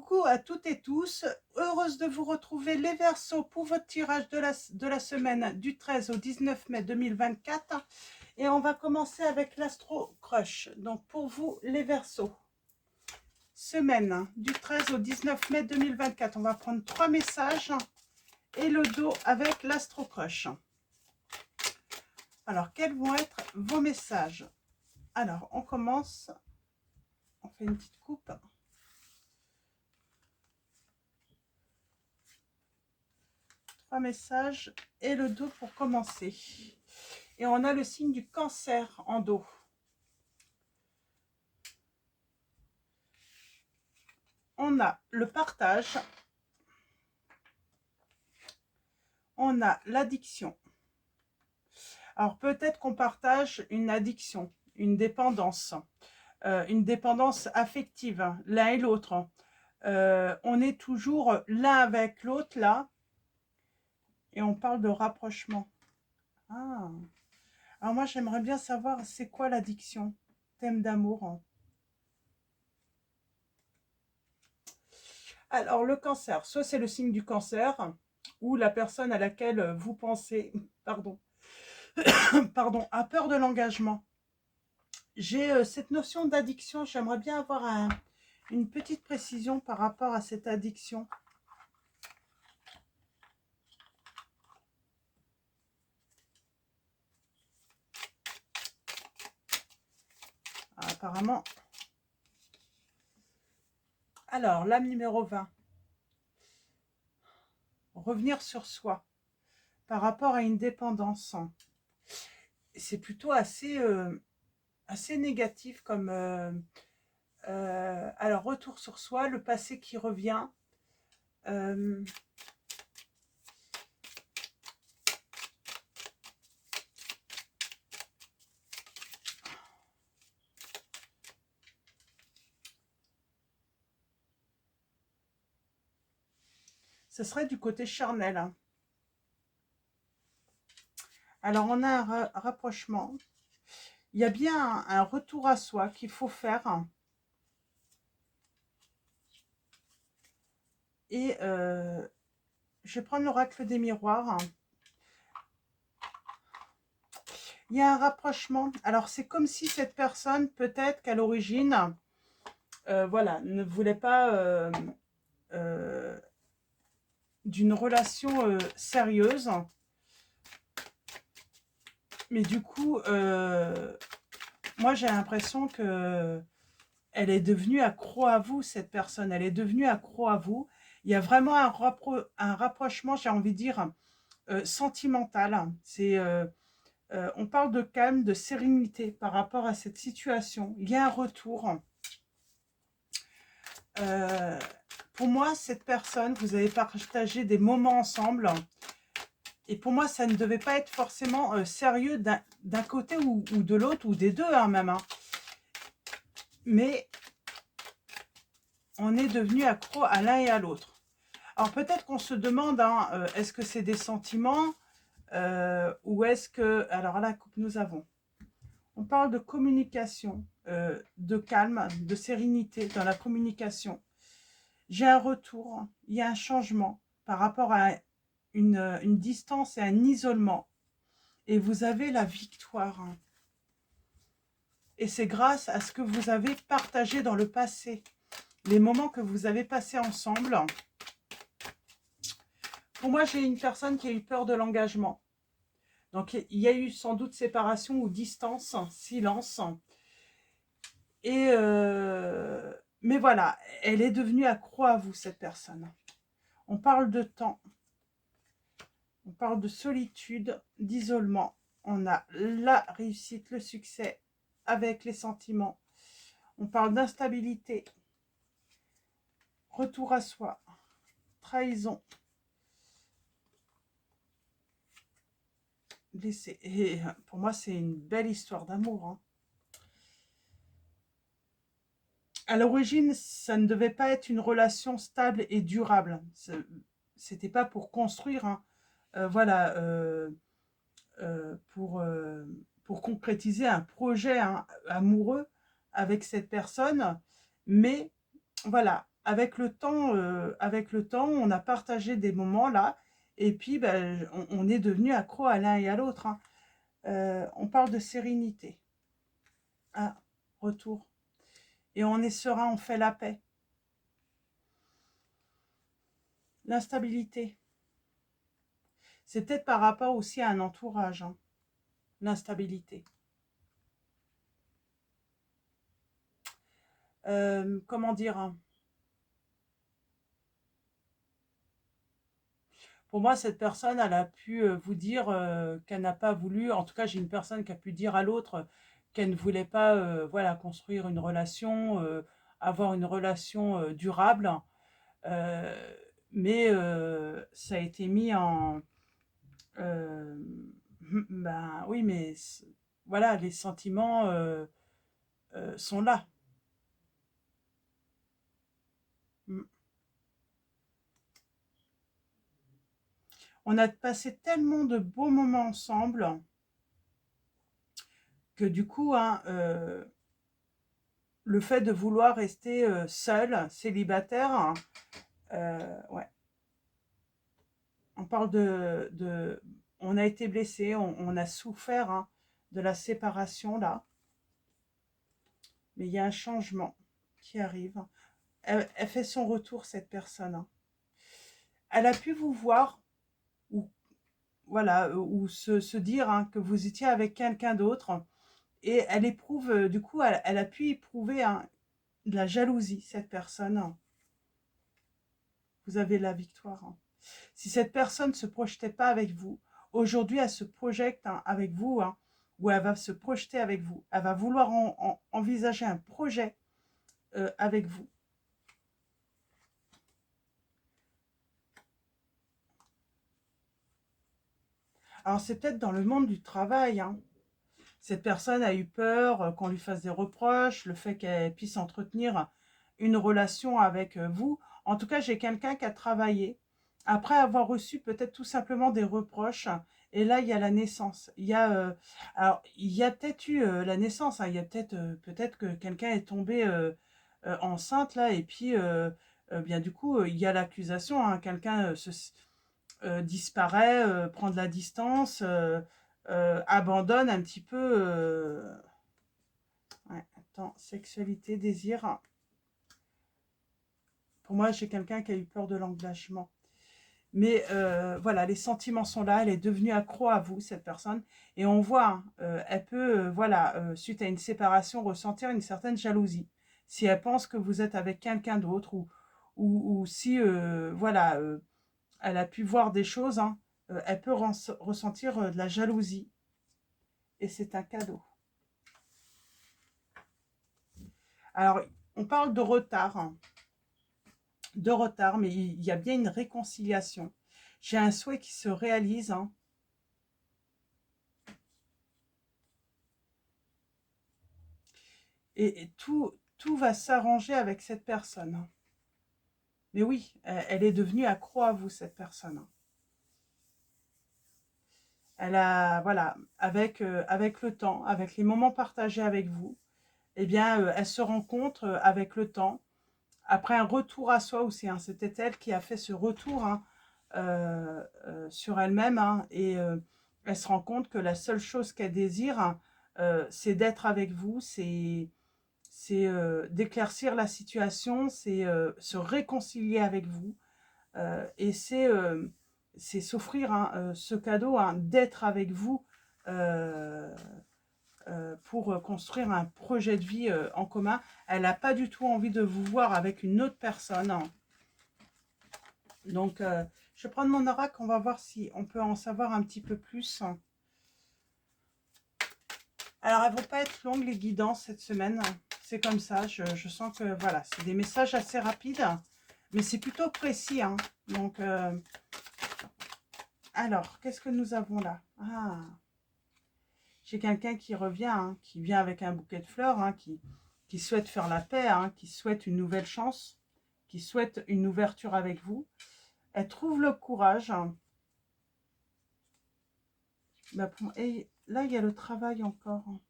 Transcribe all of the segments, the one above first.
Coucou à toutes et tous, heureuse de vous retrouver les Verseaux pour votre tirage de la semaine du 13 au 19 mai 2024 et on va commencer avec l'Astro Crush. Donc pour vous les Verseaux, semaine du 13 au 19 mai 2024, on va prendre 3 messages et le dos avec l'Astro Crush. Alors quels vont être vos messages? Alors on commence, on fait une petite coupe. Message et le dos pour commencer, et on a le signe du Cancer en dos. On a le partage, on a l'addiction. Alors peut-être qu'on partage une addiction, une dépendance affective, l'un et l'autre. On est toujours l'un avec l'autre là, et on parle de rapprochement. Ah. Alors moi j'aimerais bien savoir c'est quoi l'addiction, thème d'amour. Alors le cancer, soit c'est le signe du cancer, ou la personne à laquelle vous pensez, pardon, a peur de l'engagement. J'ai cette notion d'addiction, j'aimerais bien avoir une petite précision par rapport à cette addiction. Apparemment. Alors, l'âme numéro 20. Revenir sur soi par rapport à une dépendance. C'est plutôt assez négatif comme... alors, retour sur soi, le passé qui revient. Ce serait du côté charnel. Hein. Alors, on a un rapprochement. Il y a bien un retour à soi qu'il faut faire. Et je vais prendre l'oracle des miroirs. Il y a un rapprochement. Alors, c'est comme si cette personne, peut-être qu'à l'origine, voilà, ne voulait pas d'une relation sérieuse. Mais du coup, moi, j'ai l'impression que elle est devenue accro à vous, cette personne. Elle est devenue accro à vous. Il y a vraiment un rapprochement, j'ai envie de dire, sentimental. On parle de calme, de sérénité par rapport à cette situation. Il y a un retour. Pour moi, cette personne, vous avez partagé des moments ensemble. Et pour moi, ça ne devait pas être forcément sérieux d'un côté ou de l'autre, ou des deux hein, même. Hein. Mais on est devenu accro à l'un et à l'autre. Alors peut-être qu'on se demande, hein, est-ce que c'est des sentiments ou est-ce que... Alors là, nous avons... On parle de communication, de calme, de sérénité dans la communication. J'ai un retour, il y a un changement par rapport à une distance et un isolement. Et vous avez la victoire. Et c'est grâce à ce que vous avez partagé dans le passé. Les moments que vous avez passés ensemble. Pour moi, j'ai une personne qui a eu peur de l'engagement. Donc, il y a eu sans doute séparation ou distance, silence. Et mais voilà, elle est devenue accro à vous, cette personne. On parle de temps. On parle de solitude, d'isolement. On a la réussite, le succès avec les sentiments. On parle d'instabilité, retour à soi, trahison. Et pour moi, c'est une belle histoire d'amour. Hein. À l'origine, ça ne devait pas être une relation stable et durable. C'était pas pour construire, hein. Voilà, pour concrétiser un projet hein, amoureux avec cette personne. Mais voilà, avec le temps, on a partagé des moments là, et puis ben, on est devenu accro à l'un et à l'autre, hein. On parle de sérénité. Ah, retour. Et on est serein, on fait la paix. L'instabilité. C'est peut-être par rapport aussi à un entourage, hein, l'instabilité. Comment dire, hein, pour moi, cette personne, elle a pu vous dire qu'elle n'a pas voulu, en tout cas, j'ai une personne qui a pu dire à l'autre qu'elle ne voulait pas voilà, construire une relation, avoir une relation durable. Euh, mais ça a été mis en... euh, ben oui, mais voilà, les sentiments sont là. Mm. On a passé tellement de beaux moments ensemble que du coup, hein, le fait de vouloir rester seul, célibataire, hein, ouais, on parle on a été blessé, on a souffert hein, de la séparation là, mais il y a un changement qui arrive. Elle fait son retour, cette personne, hein. Elle a pu vous voir, ou voilà, ou se dire hein, que vous étiez avec quelqu'un d'autre, et elle éprouve, du coup, elle a pu éprouver hein, de la jalousie, cette personne, hein. Vous avez la victoire, hein. Si cette personne ne se projetait pas avec vous, aujourd'hui, elle se projette hein, avec vous, hein, ou elle va se projeter avec vous. Elle va vouloir envisager un projet avec vous. Alors, c'est peut-être dans le monde du travail, hein. Cette personne a eu peur qu'on lui fasse des reproches, le fait qu'elle puisse entretenir une relation avec vous. En tout cas, j'ai quelqu'un qui a travaillé après avoir reçu peut-être tout simplement des reproches. Et là, il y a la naissance. Alors, il y a peut-être eu la naissance, hein. Il y a peut-être que quelqu'un est tombé enceinte là, et puis bien du coup, il y a l'accusation, hein. Quelqu'un disparaît, prend de la distance, abandonne un petit peu. Ouais, attends, sexualité, désir. Pour moi, j'ai quelqu'un qui a eu peur de l'engagement. Mais voilà, les sentiments sont là, elle est devenue accro à vous, cette personne. Et on voit, hein, elle peut, voilà, suite à une séparation, ressentir une certaine jalousie. Si elle pense que vous êtes avec quelqu'un d'autre, ou si, voilà, elle a pu voir des choses, hein, elle peut ressentir de la jalousie. Et c'est un cadeau. Alors, on parle de retard, mais il y a bien une réconciliation. J'ai un souhait qui se réalise, hein. Et tout va s'arranger avec cette personne, hein. Mais oui, elle est devenue accro à vous, cette personne, hein. Elle a, voilà, avec le temps, avec les moments partagés avec vous, eh bien, elle se rencontre avec le temps, après un retour à soi aussi, hein. C'était elle qui a fait ce retour hein, sur elle-même, hein, et elle se rend compte que la seule chose qu'elle désire, hein, c'est d'être avec vous, c'est d'éclaircir la situation, c'est se réconcilier avec vous, et c'est s'offrir hein, ce cadeau hein, d'être avec vous euh, pour construire un projet de vie en commun. Elle n'a pas du tout envie de vous voir avec une autre personne, hein. Donc, je vais prendre mon oracle, on va voir si on peut en savoir un petit peu plus. Alors, elles ne vont pas être longues, les guidances, cette semaine. C'est comme ça, je sens que, voilà, c'est des messages assez rapides, mais c'est plutôt précis, hein. Donc, alors, qu'est-ce que nous avons là? Ah, j'ai quelqu'un qui revient, hein, qui vient avec un bouquet de fleurs, hein, qui souhaite faire la paix, hein, qui souhaite une nouvelle chance, qui souhaite une ouverture avec vous. Elle trouve le courage, hein. Et là, il y a le travail encore, hein.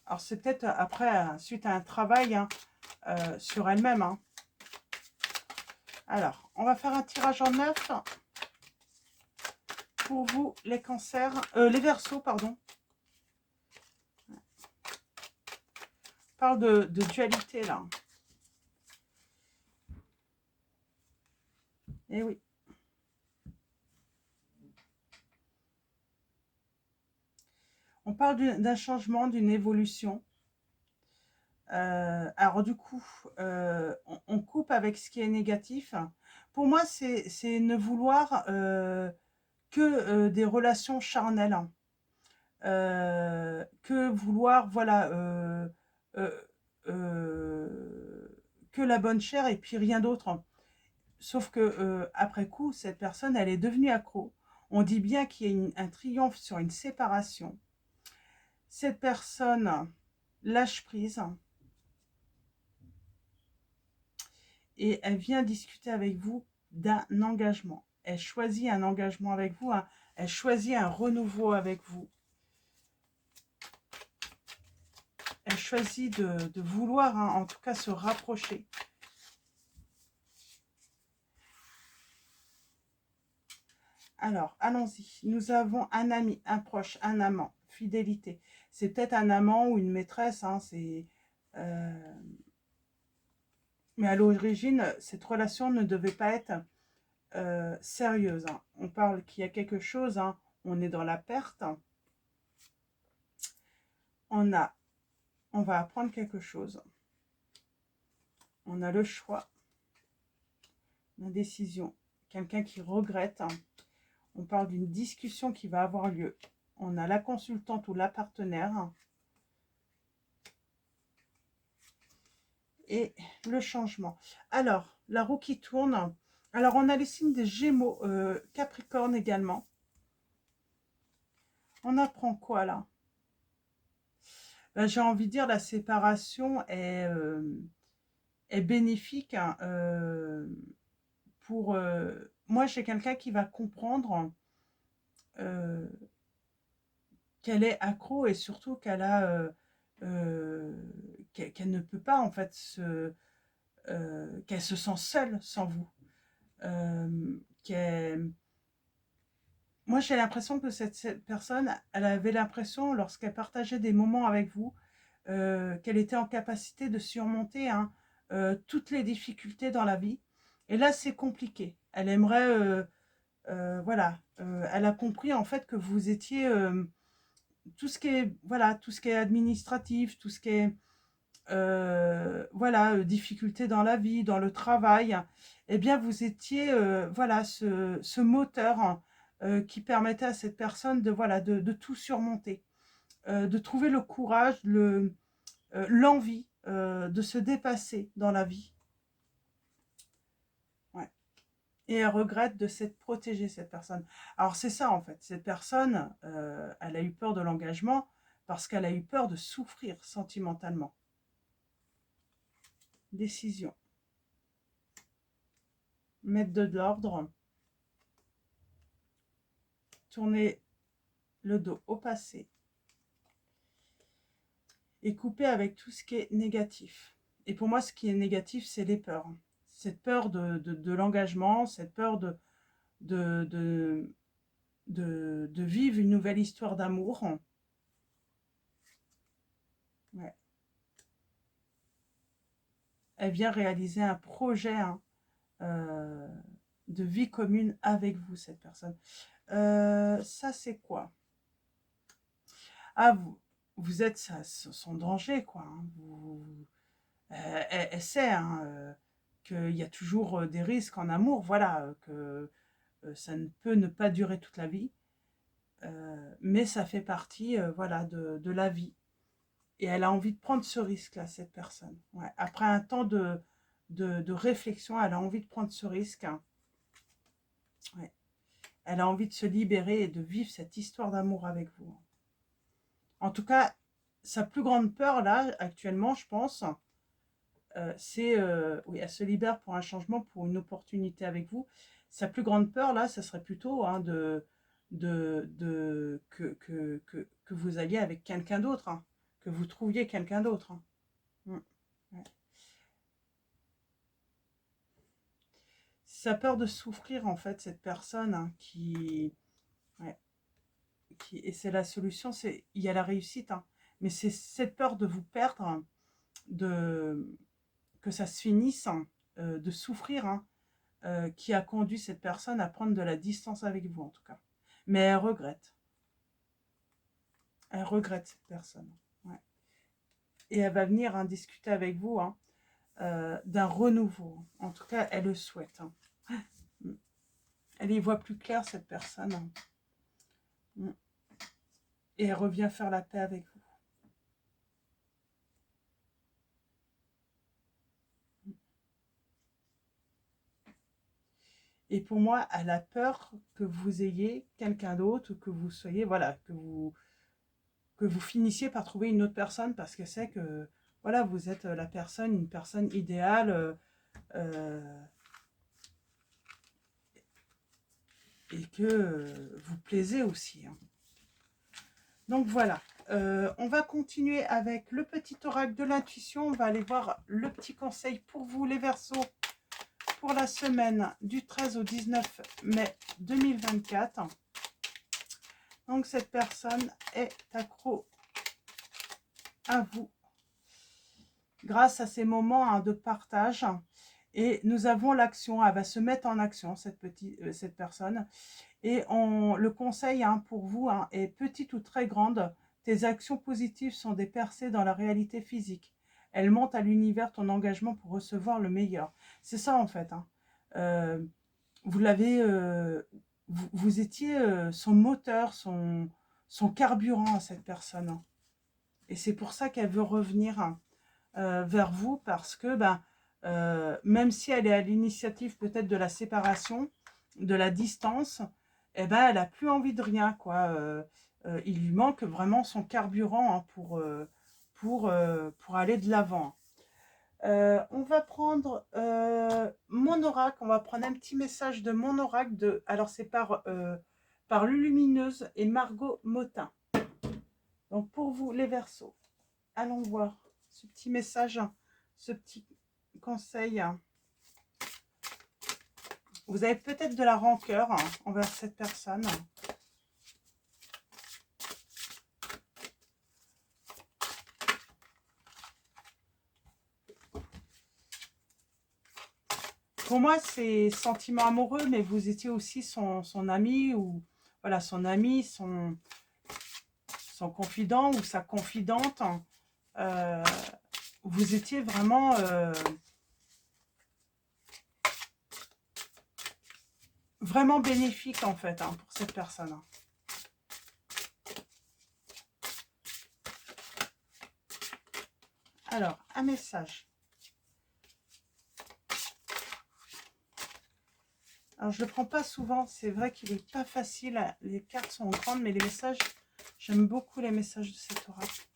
Alors, c'est peut-être après, suite à un travail, hein, sur elle-même. Hein. Alors, on va faire un tirage en 9 pour vous, les cancers, les Verseaux, pardon. On parle de dualité, là. Eh oui. On parle d'un changement, d'une évolution. Alors du coup, on coupe avec ce qui est négatif. Pour moi, c'est ne vouloir que des relations charnelles. Que vouloir, voilà, euh, que la bonne chair et puis rien d'autre. Sauf que après coup, cette personne, elle est devenue accro. On dit bien qu'il y a un triomphe sur une séparation. Cette personne lâche prise et elle vient discuter avec vous d'un engagement. Elle choisit un engagement avec vous, elle choisit un renouveau avec vous. Elle choisit de vouloir, hein, en tout cas, se rapprocher. Alors, allons-y. Nous avons un ami, un proche, un amant, fidélité. C'est peut-être un amant ou une maîtresse, hein, mais à l'origine, cette relation ne devait pas être sérieuse. Hein. On parle qu'il y a quelque chose, hein, on est dans la perte. On va apprendre quelque chose. On a le choix, la décision. Quelqu'un qui regrette. Hein. On parle d'une discussion qui va avoir lieu. On a la consultante ou la partenaire. Et le changement. Alors, la roue qui tourne. Alors, on a les signes des Gémeaux, Capricorne également. On apprend quoi là? Ben, j'ai envie de dire la séparation est bénéfique. Hein, pour moi, j'ai quelqu'un qui va comprendre euh, qu'elle est accro et surtout qu'elle a qu'elle ne peut pas en fait qu'elle se sent seule sans vous. Qu'elle Moi, j'ai l'impression que cette personne, elle avait l'impression, lorsqu'elle partageait des moments avec vous, qu'elle était en capacité de surmonter, hein, toutes les difficultés dans la vie. Et là, c'est compliqué. Elle aimerait, voilà, elle a compris en fait que vous étiez tout ce qui est, voilà, tout ce qui est administratif, tout ce qui est, voilà, difficultés dans la vie, dans le travail. Eh bien, vous étiez, voilà, ce moteur, hein, qui permettait à cette personne de, voilà, de tout surmonter, de trouver le courage, l'envie de se dépasser dans la vie. Ouais. Et elle regrette de s'être protégée, cette personne. Alors c'est ça en fait, cette personne, elle a eu peur de l'engagement parce qu'elle a eu peur de souffrir sentimentalement. Décision. Mettre de l'ordre. Tourner le dos au passé. Et couper avec tout ce qui est négatif. Et pour moi, ce qui est négatif, c'est les peurs. Cette peur de l'engagement, cette peur de, de, de vivre une nouvelle histoire d'amour. Ouais. Elle vient réaliser un projet, hein, de vie commune avec vous, cette personne. Ça, c'est quoi? Ah, vous êtes son danger, quoi. Hein. Elle sait, hein, qu'il y a toujours des risques en amour, voilà, que ça ne peut ne pas durer toute la vie, mais ça fait partie, voilà, de la vie. Et elle a envie de prendre ce risque-là, cette personne. Ouais. Après un temps de réflexion, elle a envie de prendre ce risque. Hein. Ouais. Elle a envie de se libérer et de vivre cette histoire d'amour avec vous. En tout cas, sa plus grande peur, là, actuellement, je pense, c'est, oui, elle se libère pour un changement, pour une opportunité avec vous. Sa plus grande peur, là, ça serait plutôt, hein, que vous alliez avec quelqu'un d'autre, hein, que vous trouviez quelqu'un d'autre. Hein. Mm. Ouais. sa peur de souffrir, en fait, cette personne hein, ouais, et c'est la solution, il y a la réussite, hein, mais c'est cette peur de vous perdre, hein, que ça se finisse, hein, de souffrir, hein, qui a conduit cette personne à prendre de la distance avec vous, en tout cas. Mais elle regrette. Elle regrette cette personne. Ouais. Et elle va venir hein, discuter avec vous hein, d'un renouveau. En tout cas, elle le souhaite. Hein. Elle y voit plus clair, cette personne. Hein. Et elle revient faire la paix avec vous. Et pour moi, elle a peur que vous ayez quelqu'un d'autre, que vous soyez, voilà, que vous finissiez par trouver une autre personne parce que c'est que, voilà, vous êtes la personne, une personne idéale et que vous plaisez aussi. Hein. Donc voilà, on va continuer avec le petit oracle de l'intuition. On va aller voir le petit conseil pour vous, les Verseaux, pour la semaine du 13 au 19 mai 2024. Donc cette personne est accro à vous grâce à ces moments hein, de partage. Et nous avons l'action, elle va se mettre en action, cette personne. Et le conseil hein, pour vous hein, est petite ou très grande, tes actions positives sont des percées dans la réalité physique. Elles montent à l'univers ton engagement pour recevoir le meilleur. C'est ça en fait. Hein. Vous l'avez, vous étiez son moteur, son carburant à cette personne. Hein. Et c'est pour ça qu'elle veut revenir hein, vers vous parce que même si elle est à l'initiative peut-être de la séparation, de la distance, eh ben, elle n'a plus envie de rien. Quoi. Il lui manque vraiment son carburant hein, pour aller de l'avant. On va prendre mon oracle, on va prendre un petit message de mon oracle. Alors c'est par Lulumineuse et Margot Motin. Donc pour vous les Verseaux, allons voir ce petit message, ce petit conseil. Vous avez peut-être de la rancœur envers cette personne. Pour moi, c'est sentiment amoureux, mais vous étiez aussi son ami, ou voilà, son ami, son confident ou sa confidente. Vous étiez vraiment vraiment bénéfique en fait hein, pour cette personne. Alors, un message. Alors, je ne le prends pas souvent. C'est vrai qu'il n'est pas facile. Les cartes sont grandes, mais les messages, j'aime beaucoup les messages de cet oracle.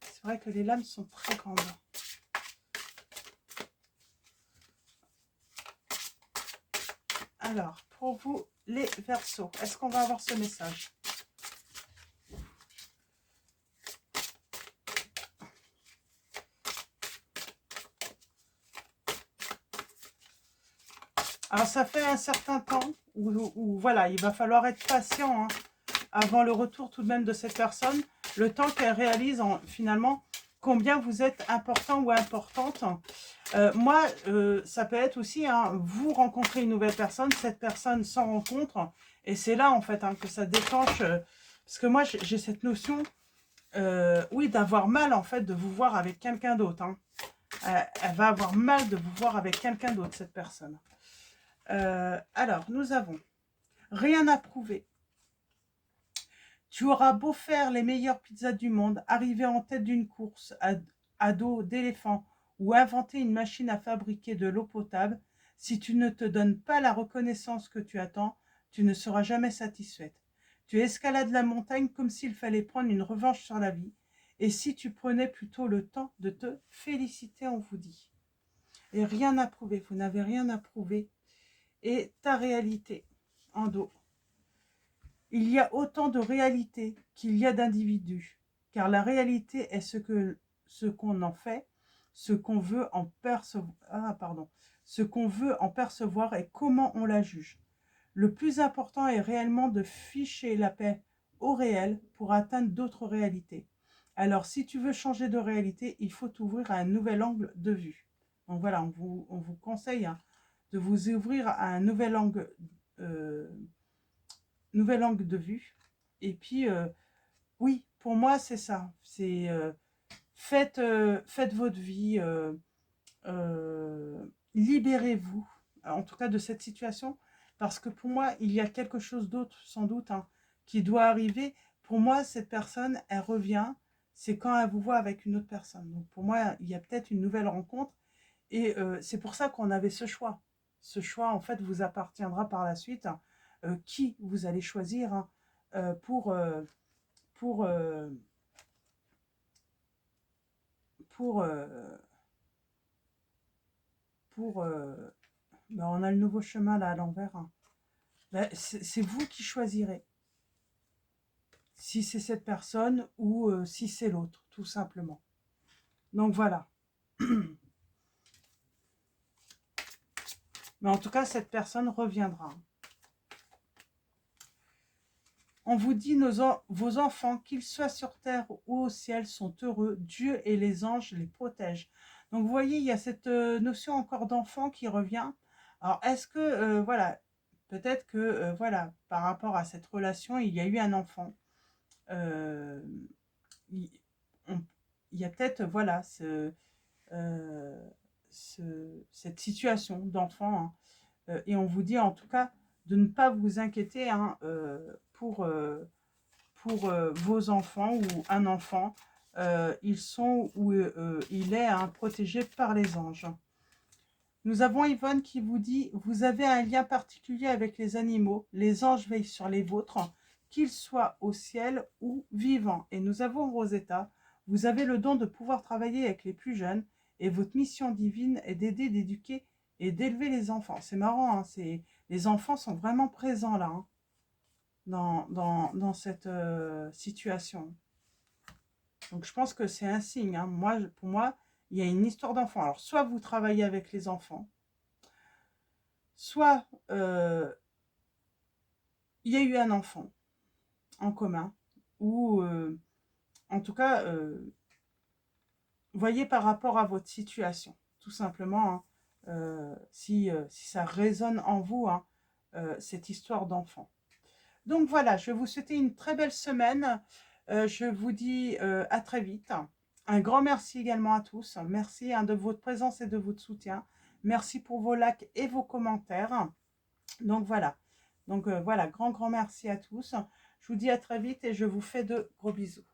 C'est vrai que les lames sont très grandes. Alors, pour vous, les Verseaux, est-ce qu'on va avoir ce message? Alors, ça fait un certain temps où voilà, il va falloir être patient hein, avant le retour tout de même de cette personne, le temps qu'elle réalise finalement combien vous êtes important ou importante. Moi, ça peut être aussi, hein, vous rencontrez une nouvelle personne, cette personne s'en rencontre, et c'est là en fait hein, que ça déclenche, parce que moi j'ai cette notion, oui, d'avoir mal en fait de vous voir avec quelqu'un d'autre. Hein. Elle va avoir mal de vous voir avec quelqu'un d'autre, cette personne. Alors, nous avons rien à prouver. Tu auras beau faire les meilleures pizzas du monde, arriver en tête d'une course à dos d'éléphant ou inventer une machine à fabriquer de l'eau potable, si tu ne te donnes pas la reconnaissance que tu attends, tu ne seras jamais satisfaite. Tu escalades la montagne comme s'il fallait prendre une revanche sur la vie. Et si tu prenais plutôt le temps de te féliciter, on vous dit. Et rien à prouver, vous n'avez rien à prouver. Et ta réalité en dos. Il y a autant de réalité qu'il y a d'individus, car la réalité est ce qu'on en fait, ce qu'on veut en percevoir. Ah, pardon. ce qu'on veut en percevoir et comment on la juge. Le plus important est réellement de ficher la paix au réel pour atteindre d'autres réalités. Alors, si tu veux changer de réalité, il faut t'ouvrir à un nouvel angle de vue. Donc voilà, on vous conseille de vous ouvrir à un euh, nouvel angle de vue. Et puis, oui, pour moi, c'est ça. C'est faites votre vie, libérez-vous, en tout cas de cette situation, parce que pour moi, il y a quelque chose d'autre, sans doute, hein, qui doit arriver. Pour moi, cette personne, elle revient, c'est quand elle vous voit avec une autre personne. Donc pour moi, il y a peut-être une nouvelle rencontre, et c'est pour ça qu'on avait ce choix. Ce choix, en fait, vous appartiendra par la suite, hein, qui vous allez choisir, hein, pour... pour, euh, pour, ben, on a le nouveau chemin là à l'envers, hein. Ben, c'est vous qui choisirez si c'est cette personne ou si c'est l'autre, tout simplement. Donc voilà. Mais en tout cas, cette personne reviendra. On vous dit, vos enfants, qu'ils soient sur terre ou au ciel, sont heureux. Dieu et les anges les protègent. Donc vous voyez, il y a cette notion encore d'enfant qui revient. Alors est-ce que, voilà, peut-être que, voilà, par rapport à cette relation, il y a eu un enfant. Euh, il, on- il y a peut-être, voilà, euh, cette situation d'enfant, hein. Et on vous dit en tout cas de ne pas vous inquiéter, hein, pour vos enfants ou un enfant. Ils sont ou il est, hein, protégé par les anges. Nous avons Yvonne qui vous dit: vous avez un lien particulier avec les animaux, les anges veillent sur les vôtres, qu'ils soient au ciel ou vivants. Et nous avons Rosetta: vous avez le don de pouvoir travailler avec les plus jeunes et votre mission divine est d'aider, d'éduquer et d'élever les enfants. C'est marrant, hein, les enfants sont vraiment présents là, hein, dans cette situation. Donc je pense que c'est un signe, hein. Pour moi, il y a une histoire d'enfant. Alors soit vous travaillez avec les enfants, soit il y a eu un enfant en commun, ou en tout cas, voyez par rapport à votre situation, tout simplement, hein, si ça résonne en vous, hein, cette histoire d'enfant. Donc voilà, je vais vous souhaiter une très belle semaine. Je vous dis à très vite. Un grand merci également à tous. Merci, hein, de votre présence et de votre soutien. Merci pour vos likes et vos commentaires. Donc voilà. Donc voilà, grand merci à tous. Je vous dis à très vite et je vous fais de gros bisous.